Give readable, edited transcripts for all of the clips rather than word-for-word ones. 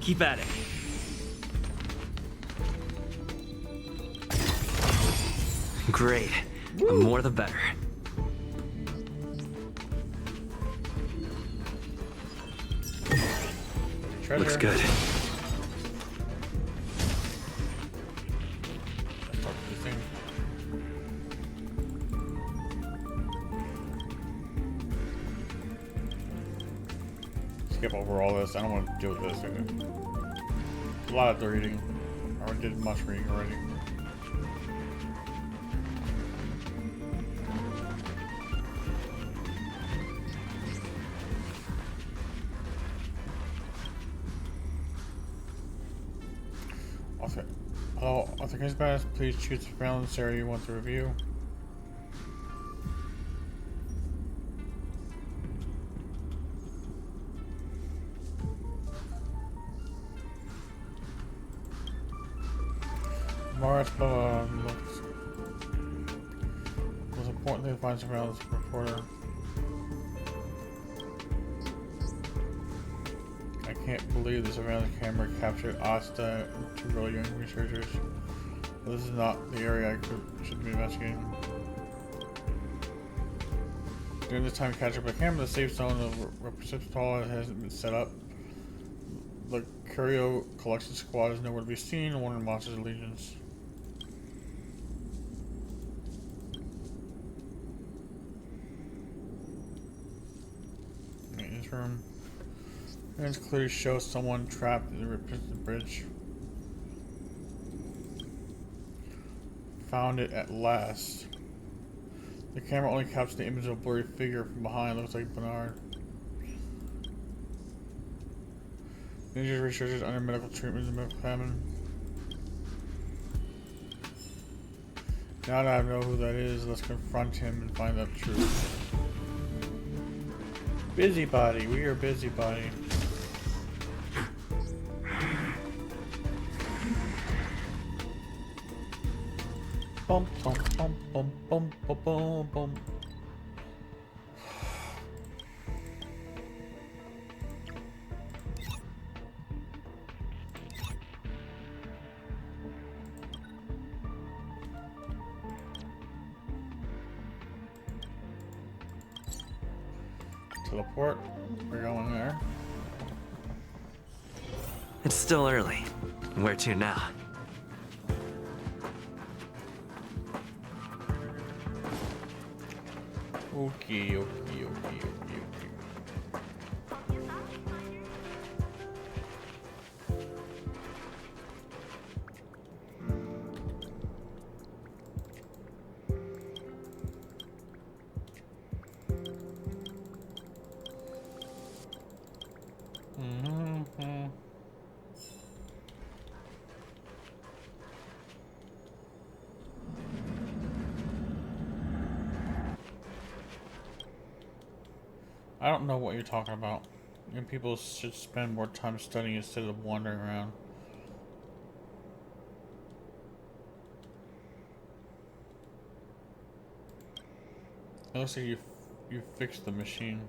Keep at it. Great. The more the better. Treasure. Looks good. Let's talk to this thing. Skip over all this. I don't want to deal with this. A lot of the reading. I already did much reading already. Hello, authorized badass, please choose the surveillance area you want to review. Mars, looks. Most importantly, to find surveillance reporter. I can't believe the surveillance camera captured Asta and two really young researchers. This is not the area I should be investigating. During this time captured by camera, the safe zone of Receptacle hasn't been set up. The Curio collection squad is nowhere to be seen, and one of the monsters' legions. Maintenance room. Evidence clearly shows someone trapped in the Reprisoned Bridge. Found it at last. The camera only captures the image of a blurry figure from behind. Looks like Bernard. Injured researchers under medical treatment in the medical cabin. Now that I know who that is, let's confront him and find out the truth. Busybody, we are busybody. Bum bum bum bum bum bum bum bum. Teleport. We're going there. It's still early. Where to now? Okay. I don't know what you're talking about. And people should spend more time studying instead of wandering around. It looks like you fixed the machine.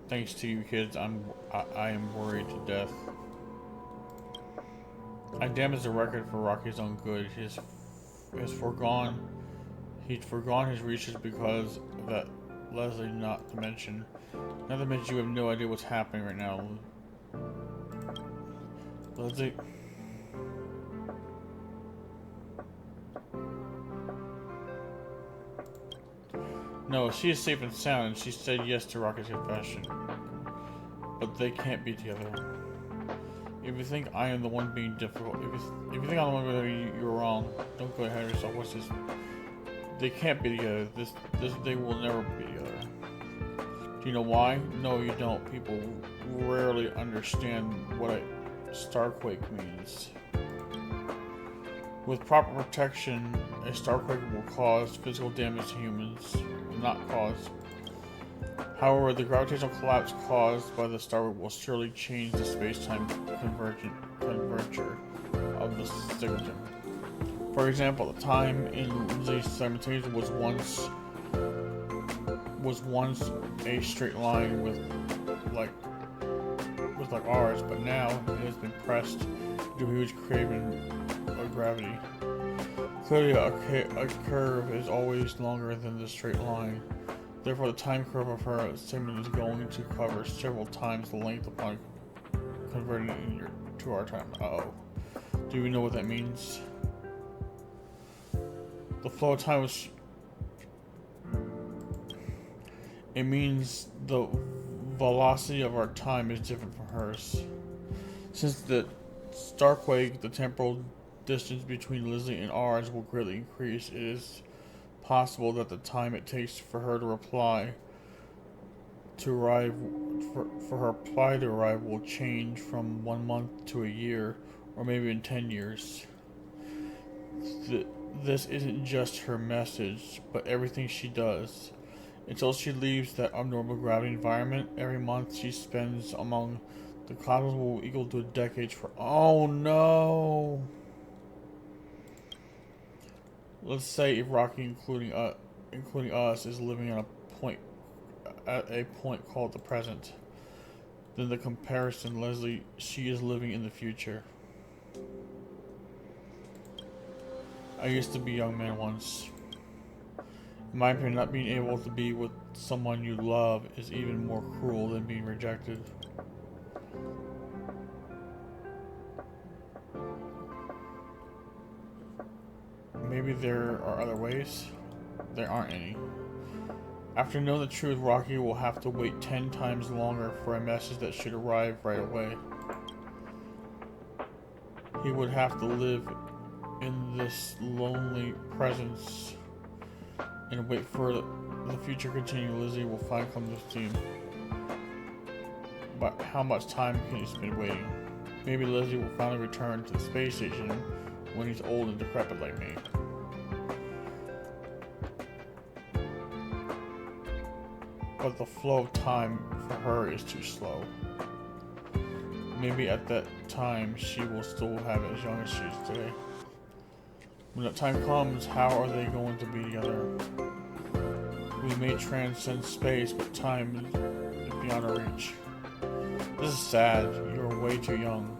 Thanks to you kids, I am worried to death. I damaged the record for Rocky's own good. He'd forgone his research because of that Leslie, not to mention you have no idea what's happening right now. Leslie. No, she is safe and sound, and she said yes to Rocky's confession. But they can't be together. If you think I am the one being difficult, if you think I'm the one being, you're wrong. Don't go ahead of yourself. What's this? They can't be together. They will never be together. Do you know why? No, you don't. People rarely understand what a starquake means. With proper protection, a starquake will cause physical damage to humans. Not cause. However, the gravitational collapse caused by the starquake will surely change the space-time converger of the singleton. For example, the time in Lindsay's simultaneous was was once a straight line like ours, but now it has been pressed into a huge craven of gravity. Clearly, a curve is always longer than the straight line. Therefore, the time curve of her segment is going to cover several times the length upon converting it to our time. Uh-oh. Do you know what that means? The flow of time was... It means the velocity of our time is different from hers. Since the starquake, the temporal distance between Lizzie and ours will greatly increase. It is possible that the time it takes for her to reply to arrive for her reply to arrive will change from 1 month to a year, or maybe in 10 years. This isn't just her message, but everything she does. Until she leaves that abnormal gravity environment, every month she spends among the cosmos will equal to a decade for... Oh no! Let's say if Rocky, including us, is living at a point called the present. Then the comparison, Leslie, she is living in the future. I used to be a young man once. In my opinion, not being able to be with someone you love is even more cruel than being rejected. Maybe there are other ways. There aren't any. After knowing the truth, Rocky will have to wait 10 times longer for a message that should arrive right away. He would have to live in this lonely presence and wait for the future continue. Lizzie will finally come to this team. But how much time can he spend waiting? Maybe Lizzie will finally return to the space station when he's old and decrepit like me. But the flow of time for her is too slow. Maybe at that time she will still have it as young as she is today. When that time comes, how are they going to be together? We may transcend space, but time is beyond our reach. This is sad. You're way too young.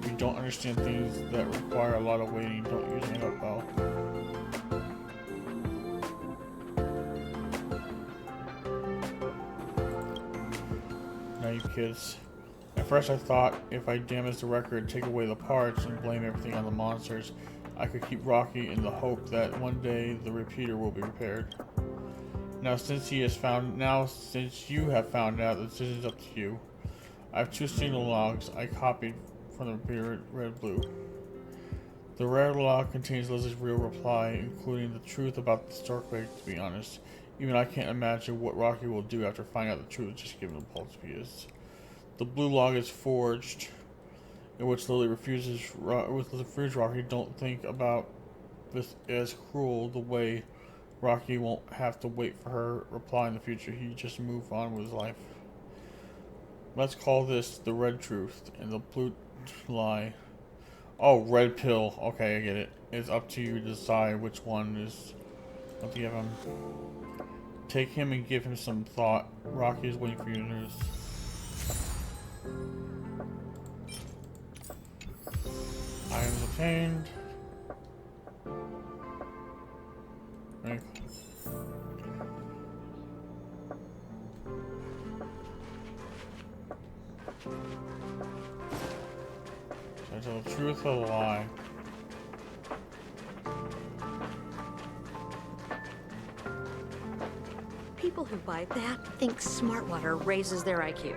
You don't understand things that require a lot of waiting. Don't use it up well. Now you kids. At first I thought if I damaged the record, take away the parts, and blame everything on the monsters, I could keep Rocky in the hope that one day the repeater will be repaired. Now since you have found out, the decision's up to you. I have 2 signal logs I copied from the repeater, red blue. The red log contains Lizzie's real reply, including the truth about the starquake. To be honest, even I can't imagine what Rocky will do after finding out the truth, just given the pulse is. The blue log is forged, in which Lily refuses Rocky. Don't think about this as cruel. The way Rocky won't have to wait for her reply in the future. He just move on with his life. Let's call this the red truth and the blue lie. Oh, red pill. Okay, I get it. It's up to you to decide which one is what to give him. Take him and give him some thought. Rocky is waiting for your news. Items obtained. Right. Should I tell the truth or the lie? People who buy that think smart water raises their IQ.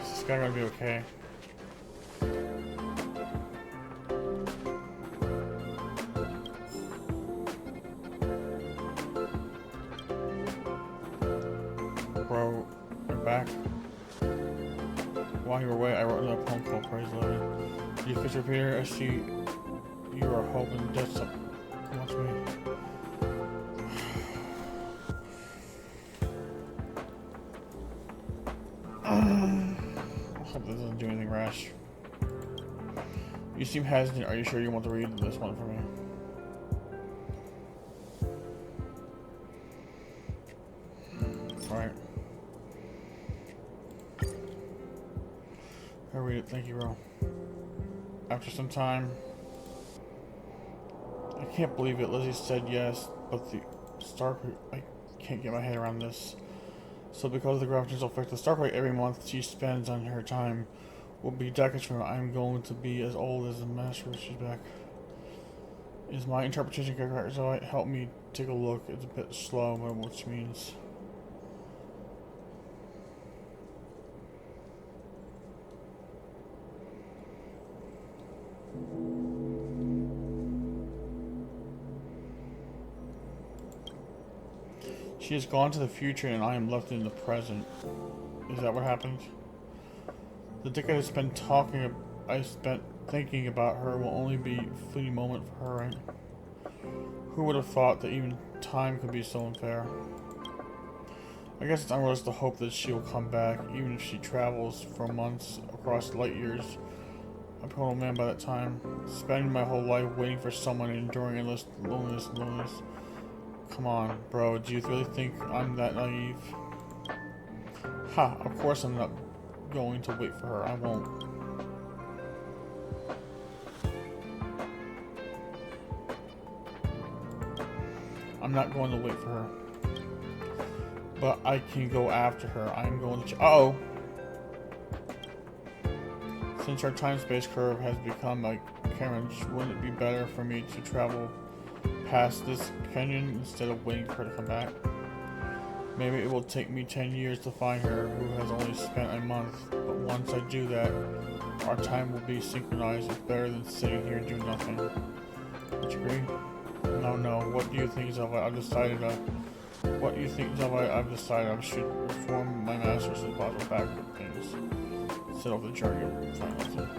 Is this guy gonna be okay? Bro, you're back. While you were away, I wrote another poem called Praise Lily. You fix Peter, I see you are hoping death wants me. I hope this doesn't do anything rash. You seem hesitant. Are you sure you want to read this one for me? Alright. I'll read it. Thank you, Ro. After some time, I can't believe it. Lizzie said yes, but the Starquake, I can't get my head around this. So because of the gravitational effect, the Starquake every month she spends on her time will be decades from now. I'm going to be as old as the master when she's back. Is my interpretation correct? So help me take a look. It's a bit slow, but which means. She has gone to the future and I am left in the present. Is that what happened? The decade I spent thinking about her will only be a fleeting moment for her, right? Who would have thought that even time could be so unfair? I guess it's unrealistic to hope that she will come back, even if she travels for months across light years. I'm an old man by that time, spending my whole life waiting for someone and enduring endless loneliness and loneliness. Come on, bro, do you really think I'm that naive? Ha, of course I'm not going to wait for her. I won't. I'm not going to wait for her. But I can go after her. I'm going to... Uh-oh! Since our time-space curve has become like carriage, wouldn't it be better for me to travel past this canyon instead of waiting for her to come back? Maybe it will take me 10 years to find her, who has only spent a month. But once I do that, our time will be synchronized. It's better than sitting here doing nothing. Would you agree? No. What do you think, Zelva? I've decided I should reform my masters as possible back with things. Set off the jargon. Finally.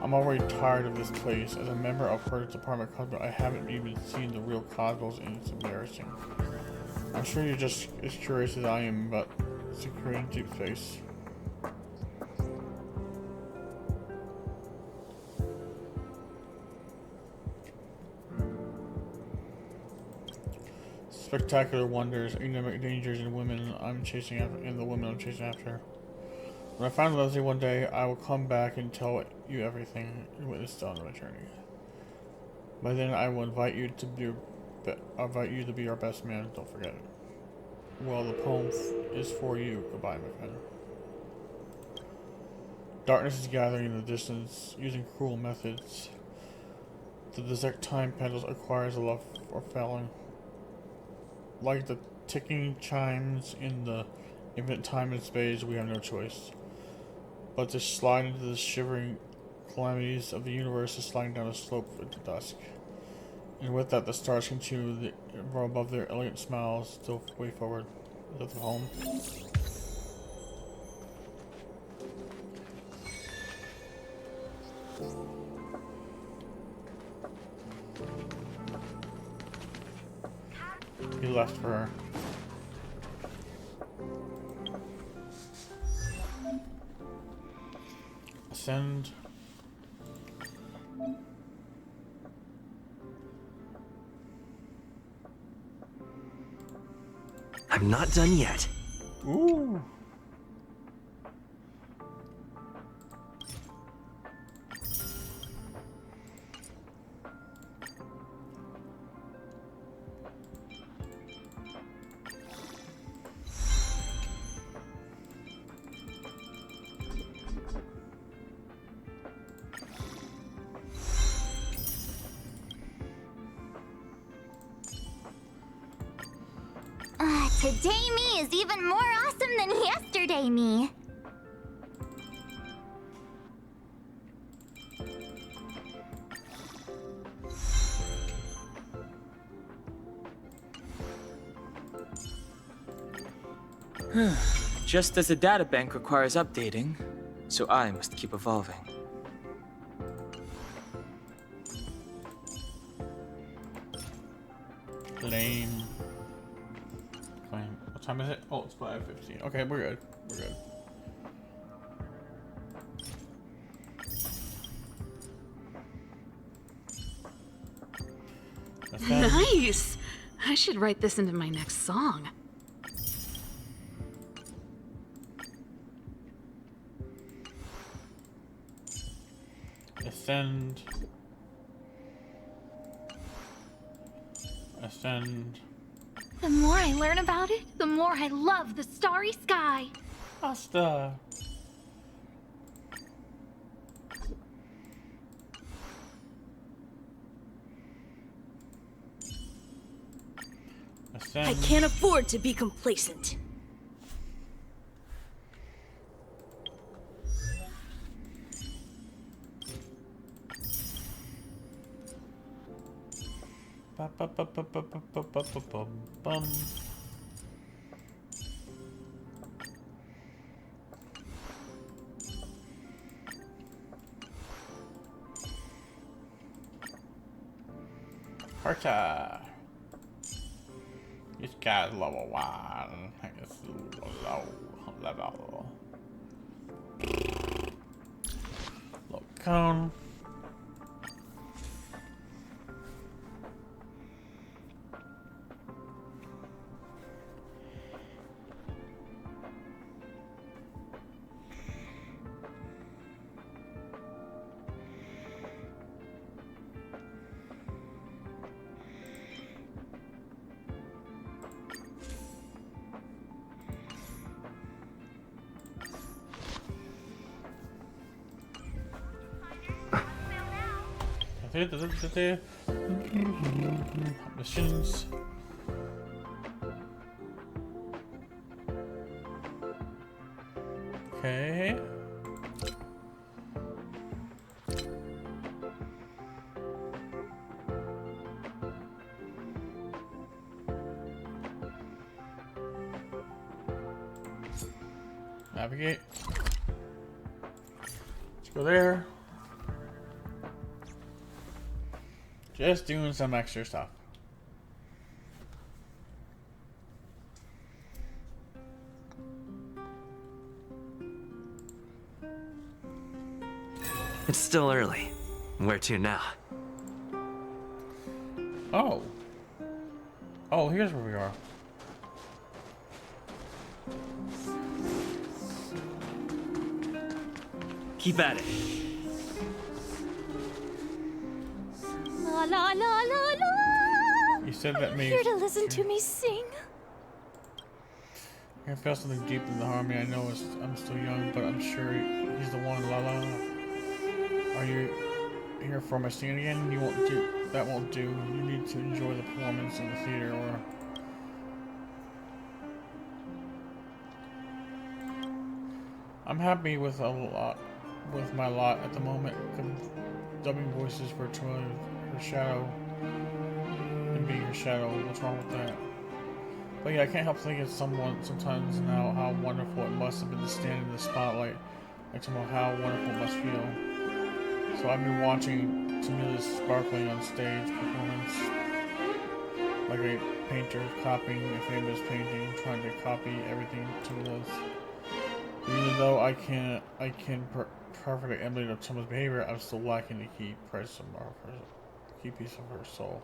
I'm already tired of this place. As a member of her department cosmos, I haven't even seen the real cosmos and it's embarrassing. I'm sure you're just as curious as I am about security in deep space. Spectacular wonders, enigmatic dangers, and women I'm chasing after, and the women I'm chasing after. When I find Leslie one day, I will come back and tell you everything and witness the end of my journey. By then, I will invite you to be our best man. Don't forget it. Well, the poem is for you. Goodbye, my friend. Darkness is gathering in the distance, using cruel methods. The desert time pendulum acquires a love for failing. Like the ticking chimes in the infinite time and space, we have no choice but to slide into the shivering calamities of the universe, is sliding down a slope into dusk. And with that, the stars continue above their elegant smiles, still way forward. Is that the home? He left for her. Ascend. I'm not done yet. Ooh. Today me is even more awesome than yesterday me. Just as the databank requires updating, so I must keep evolving. Lame. Claim. What time is it? Oh, it's 5:15. Okay, we're good. We're good. Nice! I should write this into my next song. Ascend. Ascend. The more I learn about it, the more I love the starry sky. Pasta. Ascend. I can't afford to be complacent. Bum. Carta. This guy's level 1. It's low level. Low cone. Missions. Okay. Navigate. Let's go there. Just doing some extra stuff. It's still early. Where to now? Oh. Oh, here's where we are. Keep at it. La la la la la. You said that Here to listen to me sing. I feel something deep in the harmony. I know I'm still young, but I'm sure he's the one. La la. Are you here for my singing again? You won't do. That won't do. You need to enjoy the performance in the theater, or. I'm happy with my lot at the moment. Dubbing voices for Troy, her shadow, and being her shadow. What's wrong with that? But yeah, I can't help thinking sometimes now how wonderful it must have been to stand in the spotlight. Like somehow how wonderful it must feel. So I've been watching Tamila's sparkling on stage performance, like a painter copying a famous painting, trying to copy everything Tamila's. Even though I can perfectly emulate Tamila's behavior, I'm still lacking the key piece of her soul.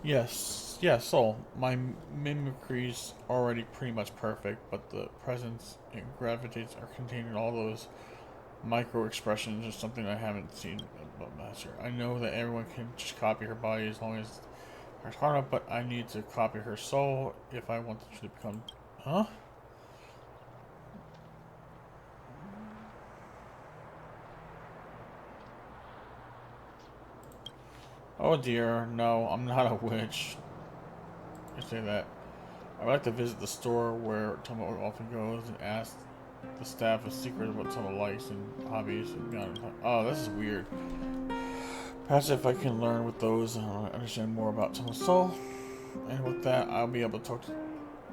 Yes, soul. My mimicry's already pretty much perfect, but the presence and gravitates are contained in all those micro expressions is something I haven't seen about Master. I know that everyone can just copy her body as long as her karma, but I need to copy her soul if I want to become. Huh? Oh dear, no, I'm not a witch. I say that. I would like to visit the store where Toma often goes and ask the staff a secret of what Toma likes and hobbies. Oh, this is weird. Perhaps if I can learn with those, I understand more about Toma's soul. And with that, I'll be able to talk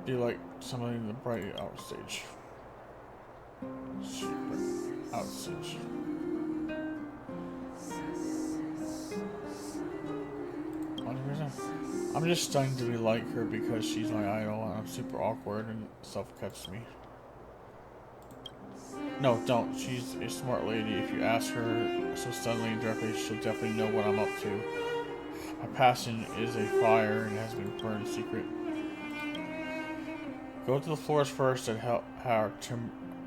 Do you like something in the bright outstage? Super outstage. I'm just starting to be like her because she's my idol and I'm super awkward and stuff catches me. No, don't. She's a smart lady. If you ask her so suddenly and directly, she'll definitely know what I'm up to. My passion is a fire and has been burned in secret. Go to the floors first and help her to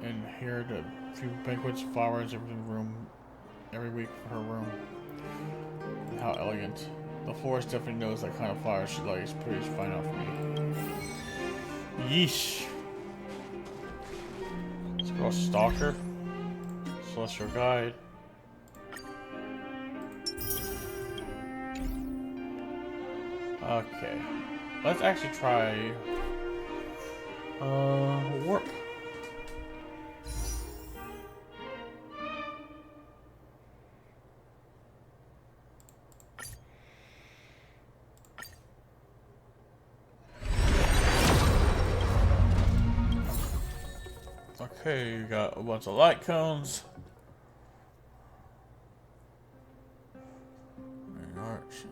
inherit a few banquets, flowers, every week for her room. And how elegant. The florist definitely knows that kind of flower she likes. Please find out for me. Yeesh. This girl stalker. Celestial guide. Okay. Let's actually try warp. Okay, you got a bunch of light cones. And arch.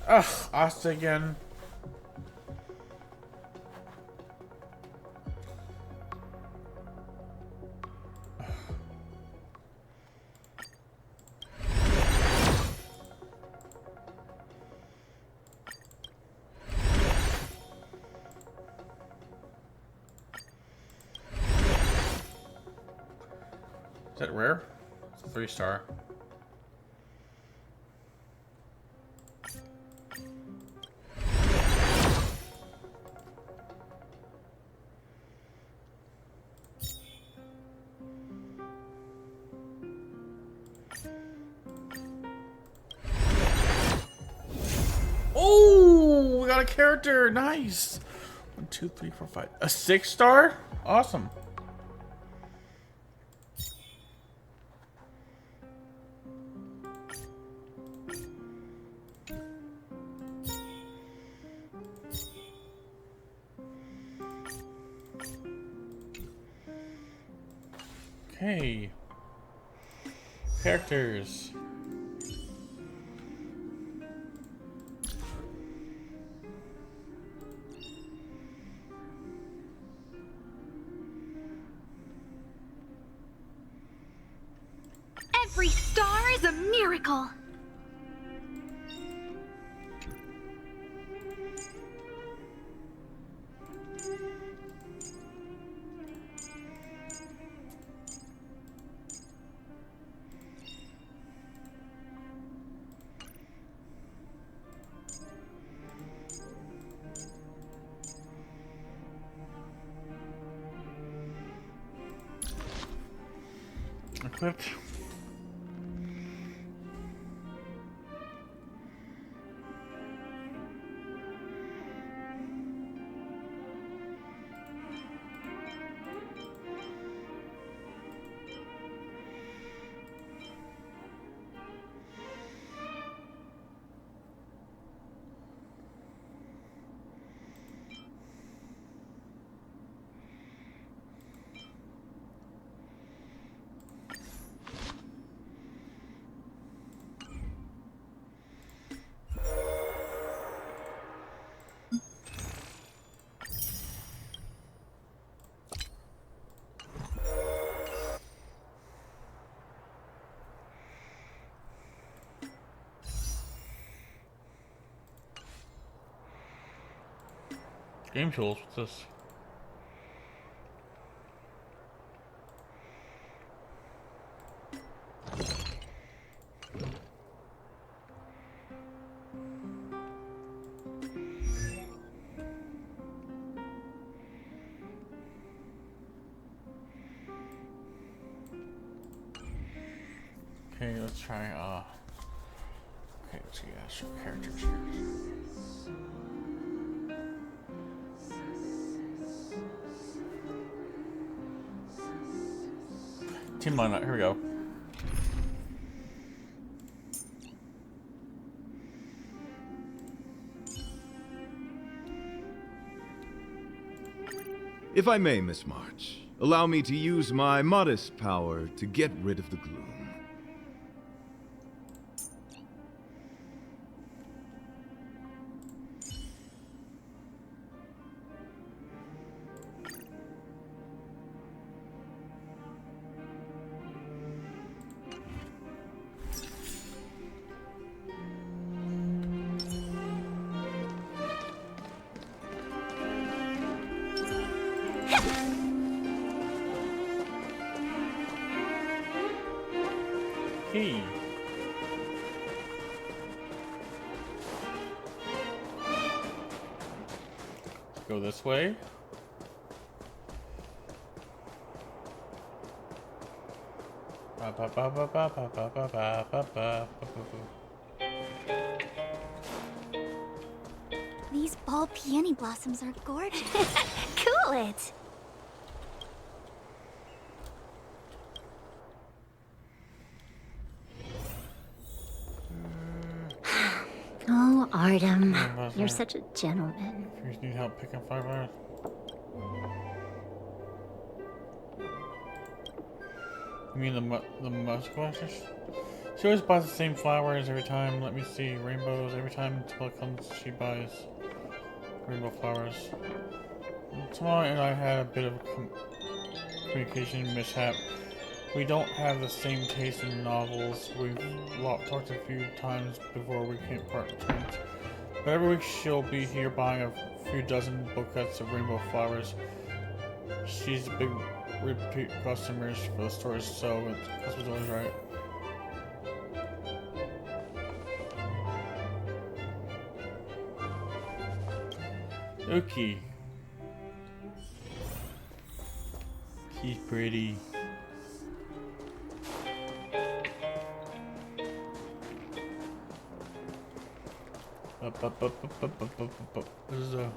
Ugh, Asta again. Is that rare? It's a 3-star. Oh, we got a character. Nice. 1, 2, 3, 4, 5. A 6-star? Awesome. Okay. Characters. Every star is a miracle. Equipped. Game tools. What's this? Okay, let's try, okay, let's see, show characters here. seen mine. Here we go. If I may, Miss March, allow me to use my modest power to get rid of the gloom. Key. Go this way. These ball peony blossoms are gorgeous. Cool it. Oh, Artem, you're such a gentleman. You just need help picking flowers. You mean the musk collectors? She always buys the same flowers every time. Let me see, rainbows every time until it comes. She buys rainbow flowers. Tomorrow and I had a bit of a communication mishap. We don't have the same taste in novels. We've talked a few times before we can't part ways. But every week she'll be here buying a few dozen bouquets of rainbow flowers. She's a big repeat customer for the stores, so the customer's always right. Okay. She's pretty. This is a...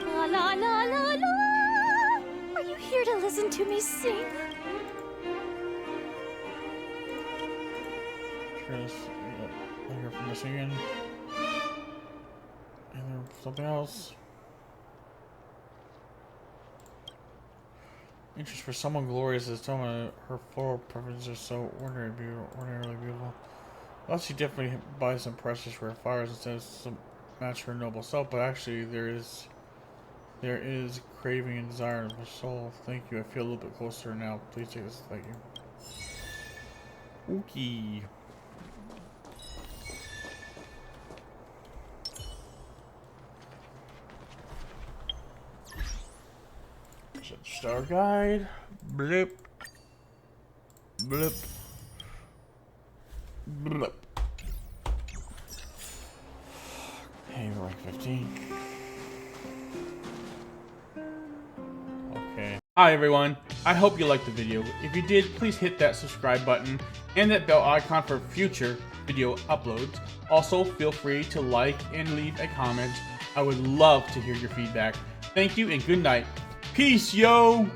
La la la la la. Are you here to listen to me sing? I hear from the singing. And then something else. Interest for someone glorious as someone her floral preferences are so ordinarily beautiful. Well, she definitely buys some precious rare flowers instead of some match her noble self, but actually there is craving and desire in her soul. Thank you. I feel a little bit closer now. Please take this. Thank you. Okay. Star guide. Blip. Blip. Blip. Hey, we're like 15. Okay. Hi everyone. I hope you liked the video. If you did, please hit that subscribe button and that bell icon for future video uploads. Also, feel free to like and leave a comment. I would love to hear your feedback. Thank you and good night. Peace, yo!